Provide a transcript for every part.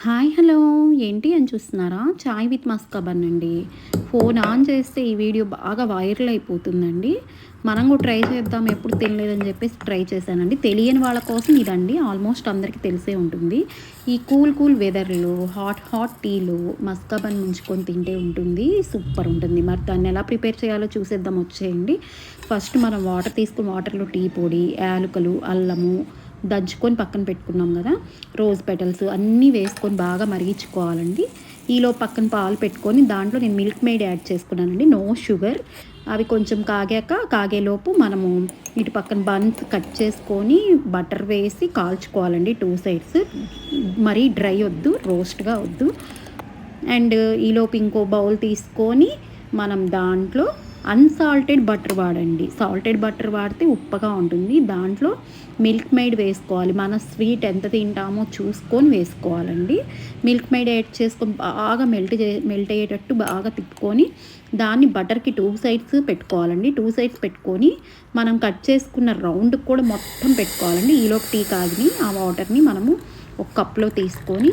Hi hello ఏంటి అని చూస్తున్నారా? చాయ్ విత్ మస్కాబన్ అండి. ఫోన్ ఆన్ చేస్తే ఈ వీడియో బాగా వైరల్ అయిపోతుందండి. మనం కూడా ట్రై చేద్దాం, ఎప్పుడు తినలేదని చెప్పేసి ట్రై చేశానండి. తెలియని వాళ్ళ కోసం ఇదండి. ఆల్మోస్ట్ అందరికీ తెలిసే ఉంటుంది. ఈ కూల్ కూల్ వెదర్‌లో హాట్ హాట్ టీలో మస్కాబన్ ముంచుకొని తింటే ఉంటుంది. సూపర్ ఉంటుంది. మరి దాన్ని ఎలా ప్రిపేర్ చేయాలో చూసేద్దాం, వచ్చేయండి. ఫస్ట్ మనం వాటర్ తీసుకొని వాటర్‌లో టీ పొడి, యాలకులు, అల్లము దంచుకొని పక్కన పెట్టుకున్నాం కదా, రోజ్ పెటల్స్ అన్నీ వేసుకొని బాగా మరిగించుకోవాలండి. ఈలో పక్కన పాలు పెట్టుకొని దాంట్లో నేను మిల్క్ మేడ్ యాడ్ చేసుకున్నానండి, నో షుగర్. అవి కొంచెం కాగేలోపు మనము ఇటు పక్కన బన్స్ కట్ చేసుకొని బటర్ వేసి కాల్చుకోవాలండి, టూ సైడ్స్. మరీ డ్రై వద్దు, రోస్ట్గా వద్దు. అండ్ ఈలోపు ఇంకో బౌల్ తీసుకొని మనం దాంట్లో అన్సాల్టెడ్ బటర్ వాడండి. సాల్టెడ్ బటర్ వాడితే ఉప్పగా ఉంటుంది. దాంట్లో మిల్క్ మేడ్ వేసుకోవాలి. మన స్వీట్ ఎంత తింటామో చూసుకొని వేసుకోవాలండి. మిల్క్ మేడ్ యాడ్ చేసుకొని బాగా మెల్ట్ అయ్యేటట్టు బాగా తిప్పుకొని దాన్ని బటర్కి టూ సైడ్స్ పెట్టుకోవాలండి. టూ సైడ్స్ పెట్టుకొని మనం కట్ చేసుకున్న రౌండ్ కూడా మొత్తం పెట్టుకోవాలండి. ఈలోపు టీ కాగిని ఆ వాటర్ని మనము ఒక కప్లో తీసుకొని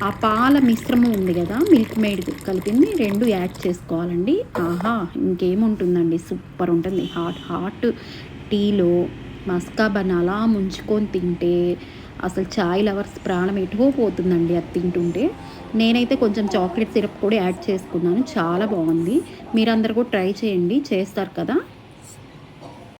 ఆ పాల మిశ్రమం ఉంది కదా, మిల్క్ మేడ్ కలిపింది, రెండు యాడ్ చేసుకోవాలండి. ఆహా, ఇంకేముంటుందండి, సూపర్ ఉంటుంది. హాట్ హాట్ టీలో మస్కాబన్ అలా ముంచుకొని తింటే అసలు చాయ్ లవర్స్ ప్రాణం ఎటువో పోతుందండి అది తింటుంటే. నేనైతే కొంచెం చాక్లెట్ సిరప్ కూడా యాడ్ చేసుకున్నాను, చాలా బాగుంది. మీరందరూ కూడా ట్రై చేయండి, చేస్తారు కదా.